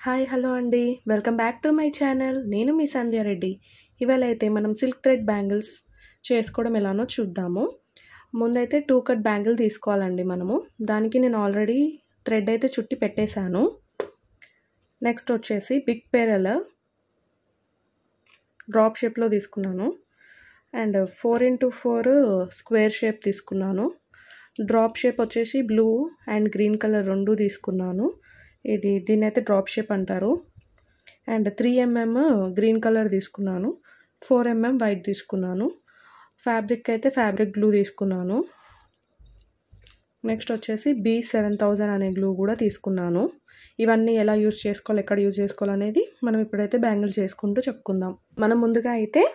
Hi hello అండి. Welcome back to my channel. నేను మీ సంధ్య రెడ్డి. ఇవాళ అయితే మనం సిల్క్ థ్రెడ్ బ్యాంగిల్స్ చేసుకోవడం ఎలానో చూద్దాము. ముందైతే 2 కట్ బ్యాంగిల్ తీసుకోవాలండి మనము. దానికి నేను ఆల్రెడీ థ్రెడ్ అయితే చుట్టి పెట్టేశాను. నెక్స్ట్ వచ్చేసి బిగ్ పేరల్ డ్రాప్ షేప్లో తీసుకున్నాను. అండ్ 4x4 స్క్వేర్ షేప్ తీసుకున్నాను. డ్రాప్ షేప్ వచ్చేసి బ్లూ అండ్ గ్రీన్ కలర్ రెండు తీసుకున్నాను. దీన్ని అయితే డ్రాప్ షేప్ అంటారు. అండ్ 3 mm గ్రీన్ కలర్ తీసుకున్నాను. 4 mm వైట్ తీసుకున్నాను. ఫ్యాబ్రిక్ అయితే ఫ్యాబ్రిక్ గ్లూ తీసుకున్నాను. నెక్స్ట్ వచ్చేసి B7000 అనే గ్లూ కూడా తీసుకున్నాను. ఇవన్నీ ఎలా యూజ్ చేసుకోవాలి, ఎక్కడ యూజ్ చేసుకోవాలనేది మనం ఇప్పుడైతే బ్యాంగిల్ చేసుకుంటూ చెప్పుకుందాం. మనం ముందుగా అయితే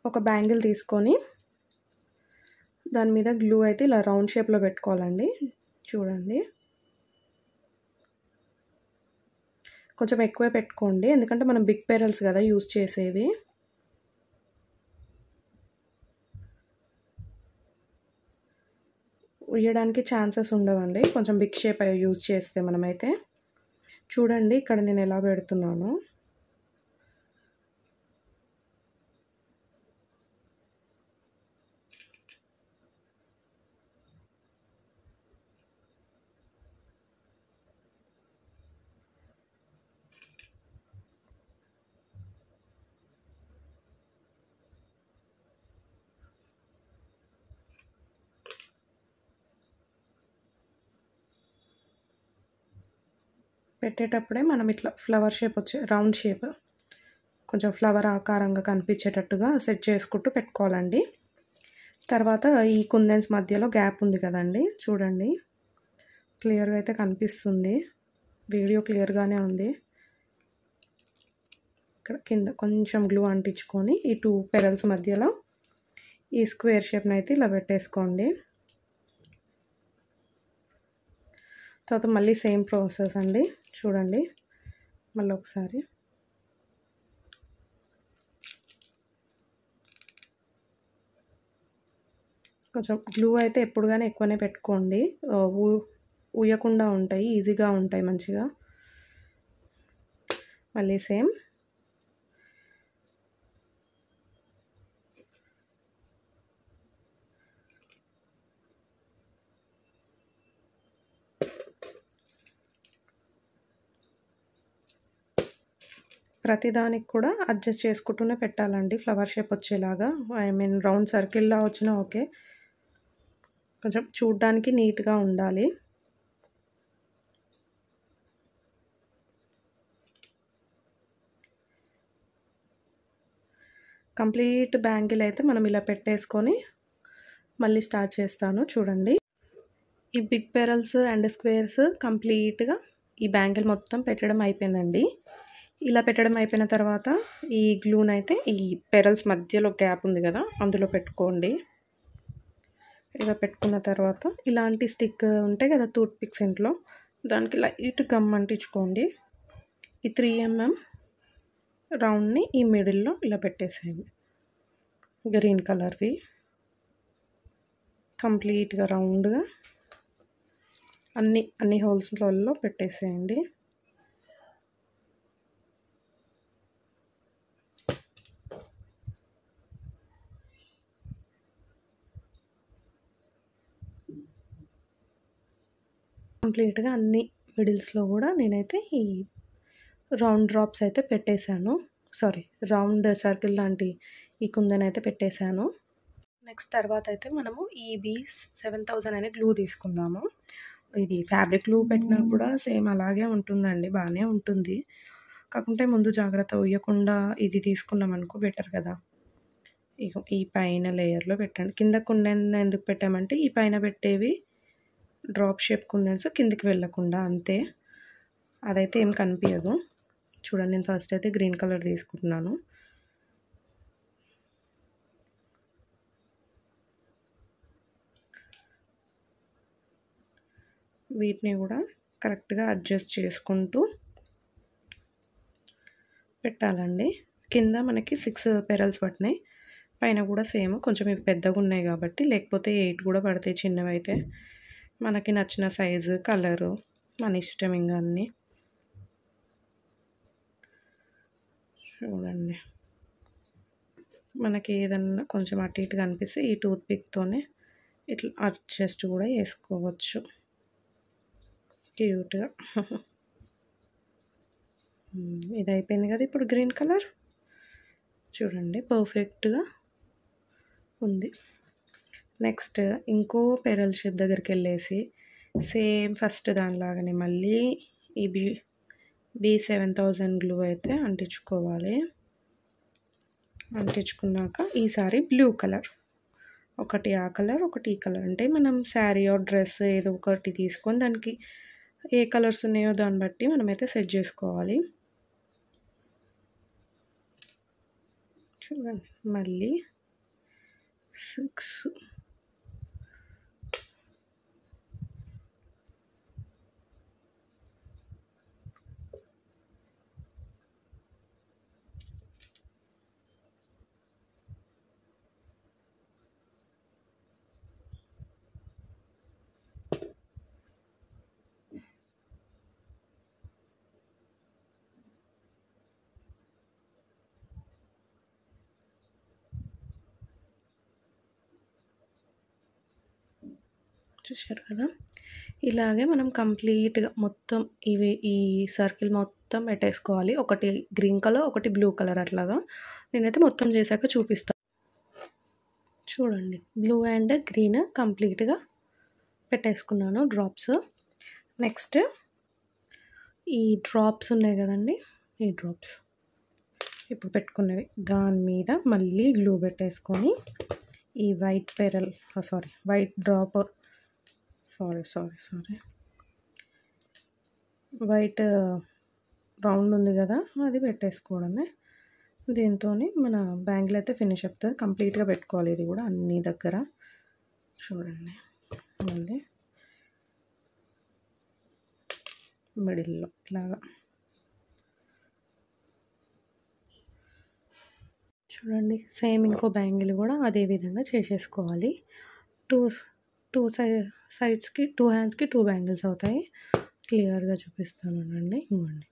ఒక బ్యాంగిల్ తీసుకొని దాని మీద గ్లూ అయితే ఇలా రౌండ్ షేప్లో పెట్టుకోవాలండి. చూడండి, కొంచెం ఎక్కువే పెట్టుకోండి, ఎందుకంటే మనం బిగ్ పేరల్స్ కదా యూజ్ చేసేవి. ఉయ్యడానికి ఛాన్సెస్ ఉండవండి కొంచెం బిగ్ షేప్ యూజ్ చేస్తే మనమైతే. చూడండి ఇక్కడ నేను ఎలా పెడుతున్నాను. పెట్టేటప్పుడే మనం ఇట్లా ఫ్లవర్ షేప్ వచ్చే రౌండ్ షేప్ కొంచెం ఫ్లవర్ ఆకారంగా కనిపించేటట్టుగా సెట్ చేసుకుంటూ పెట్టుకోవాలండి. తర్వాత ఈ కుందన్స్ మధ్యలో గ్యాప్ ఉంది కదండి, చూడండి క్లియర్గా అయితే కనిపిస్తుంది. వీడియో క్లియర్గానే ఉంది. ఇక్కడ కింద కొంచెం గ్లూ అంటించుకొని ఈ 2 పెరల్స్ మధ్యలో ఈ స్క్వేర్ షేప్ని అయితే ఇలా పెట్టేసుకోండి. తర్వాత మళ్ళీ సేమ్ ప్రాసెస్ అండి. చూడండి మళ్ళీ ఒకసారి కొంచెం గ్లూ అయితే ఎప్పుడు కానీ ఎక్కువనే పెట్టుకోండి, ఉయ్యకుండా ఉంటాయి, ఈజీగా ఉంటాయి మంచిగా. మళ్ళీ సేమ్ ప్రతిదానికి కూడా అడ్జస్ట్ చేసుకుంటూనే పెట్టాలండి ఫ్లవర్ షేప్ వచ్చేలాగా. రౌండ్ సర్కిల్లా వచ్చినా ఓకే, కొంచెం చూడ్డానికి నీట్గా ఉండాలి. కంప్లీట్ బ్యాంగిల్ అయితే మనం ఇలా పెట్టేసుకొని మళ్ళీ స్టార్ట్ చేస్తాను. చూడండి ఈ బిగ్ పెరల్స్ అండ్ స్క్వేర్స్ కంప్లీట్గా ఈ బ్యాంగిల్ మొత్తం పెట్టడం అయిపోయిందండి. ఇలా పెట్టడం అయిపోయిన తర్వాత ఈ గ్లూని అయితే ఈ పెరల్స్ మధ్యలో గ్యాప్ ఉంది కదా అందులో పెట్టుకోండి. ఇలా పెట్టుకున్న తర్వాత ఇలాంటి స్టిక్ ఉంటాయి కదా టూత్ పిక్స్ ఇంట్లో, దానికి లైట్ గమ్ అంటించుకోండి. ఈ 3 mm రౌండ్ని ఈ మిడిల్లో ఇలా పెట్టేసేయండి. గ్రీన్ కలర్వి కంప్లీట్గా రౌండ్గా అన్ని హోల్స్లలో పెట్టేసేయండి. కంప్లీట్గా అన్ని మిడిల్స్లో కూడా నేనైతే ఈ రౌండ్ డ్రాప్స్ అయితే పెట్టేశాను. రౌండ్ సర్కిల్ లాంటి ఈ కుందనైతే పెట్టేశాను. నెక్స్ట్ తర్వాత అయితే మనము ఈ B7000 అనే గ్లూ తీసుకుందాము. ఇది ఫ్యాబ్రిక్ గ్లూ పెట్టినా కూడా సేమ్ అలాగే ఉంటుందండి, బాగానే ఉంటుంది. కాకుంటే ముందు జాగ్రత్త, ఉయ్యకుండా ఇది తీసుకున్నాం అనుకో బెటర్ కదా. ఇక ఈ పైన లేయర్లో పెట్టండి. కింద కుందన్ ఎందుకు పెట్టామంటే ఈ పైన పెట్టేవి డ్రాప్ షేప్ కుందన్స్ కిందికి వెళ్ళకుండా, అంతే, అదైతే ఏం కనిపించదు. చూడండి నేను ఫస్ట్ అయితే గ్రీన్ కలర్ తీసుకుంటున్నాను. వీటిని కూడా కరెక్ట్గా అడ్జస్ట్ చేసుకుంటూ పెట్టాలండి. కింద మనకి 6 పెరల్స్ పట్టినాయి, పైన కూడా సేమ్. కొంచెం ఇవి పెద్దగా ఉన్నాయి కాబట్టి, లేకపోతే 8 కూడా పడతాయి చిన్నవి అయితే. మనకి నచ్చిన సైజు కలరు మన ఇష్టం. ఇంకా అన్నీ చూడండి, మనకి ఏదన్నా కొంచెం అటు ఇటుగా అనిపిస్తే ఈ టూత్ పిక్తోనే ఇట్లా అడ్జస్ట్ కూడా చేసుకోవచ్చు క్యూట్గా. ఇది అయిపోయింది కదా. ఇప్పుడు గ్రీన్ కలర్ చూడండి పర్ఫెక్ట్గా ఉంది. నెక్స్ట్ ఇంకో పెరల్ షేప్ దగ్గరికి వెళ్ళేసి సేమ్ ఫస్ట్ దానిలాగానే మళ్ళీ ఈ B7000 గ్లూ అయితే అంటించుకోవాలి. అంటించుకున్నాక ఈసారి బ్లూ కలర్, ఒకటి ఆ కలర్ ఒకటి ఈ కలర్, అంటే మనం శారీ ఆర్ డ్రెస్ ఏదో ఒకటి తీసుకొని దానికి ఏ కలర్స్ ఉన్నాయో దాన్ని బట్టి మనమైతే సెట్ చేసుకోవాలి. చూడండి మళ్ళీ 6 చూశారు కదా. ఇలాగే మనం కంప్లీట్గా మొత్తం ఈ సర్కిల్ మొత్తం పెట్టేసుకోవాలి. ఒకటి గ్రీన్ కలర్ ఒకటి బ్లూ కలర్ అట్లాగా. నేనైతే మొత్తం చేశాక చూపిస్తాను. చూడండి బ్లూ అండ్ గ్రీన్ కంప్లీట్గా పెట్టేసుకున్నాను డ్రాప్స్. నెక్స్ట్ ఈ డ్రాప్స్ ఉన్నాయి కదండి, ఈ డ్రాప్స్ ఇప్పుడు పెట్టుకున్నవి దాని మీద మళ్ళీ గ్లూ పెట్టేసుకొని ఈ white pearl white drop white round ఉంది కదా అది పెట్టేసుకోవడమే. దీంతో మన బ్యాంగిల్ అయితే ఫినిష్ అవుతుంది. కంప్లీట్గా పెట్టుకోవాలి ఇది కూడా అన్ని దగ్గర. చూడండి మళ్ళీ మిడిల్లో ఇలాగా చూడండి. సేమ్ ఇంకో బ్యాంగిల్ కూడా అదే విధంగా చేసేసుకోవాలి. టూ సైడ్స్కి 2 హ్యాండ్స్కి 2 బ్యాంగిల్స్ అవుతాయి. క్లియర్గా చూపిస్తాను అండి. ఇవ్వండి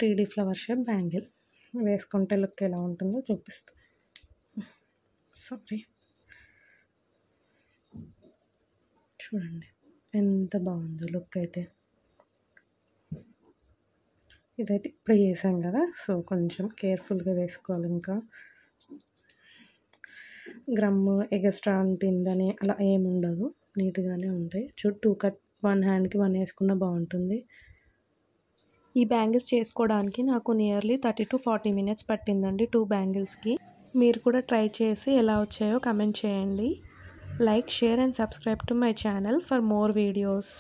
3D ఫ్లవర్ షేప్ బ్యాంగిల్ వేసుకుంటే లుక్ ఎలా ఉంటుందో చూపిస్తాను. చూడండి ఎంత బాగుందో లుక్ అయితే. ఇదైతే ఇప్పుడు చేసాం కదా, సో కొంచెం కేర్ఫుల్గా వేసుకోవాలి. ఇంకా గ్రమ్ ఎగస్ట్రా అంటిందని అలా ఏముండదు, నీట్గానే ఉంటాయి. చుట్టూ కట్ 1 హ్యాండ్కి 1 వేసుకున్న బాగుంటుంది. ఈ బ్యాంగిల్స్ చేసుకోవడానికి నాకు నియర్లీ 30 to 40 minutes పట్టిందండి 2 బ్యాంగిల్స్కి. మీరు కూడా ట్రై చేసి ఎలా వచ్చాయో కమెంట్ చేయండి. Like, share and subscribe to my channel for more videos.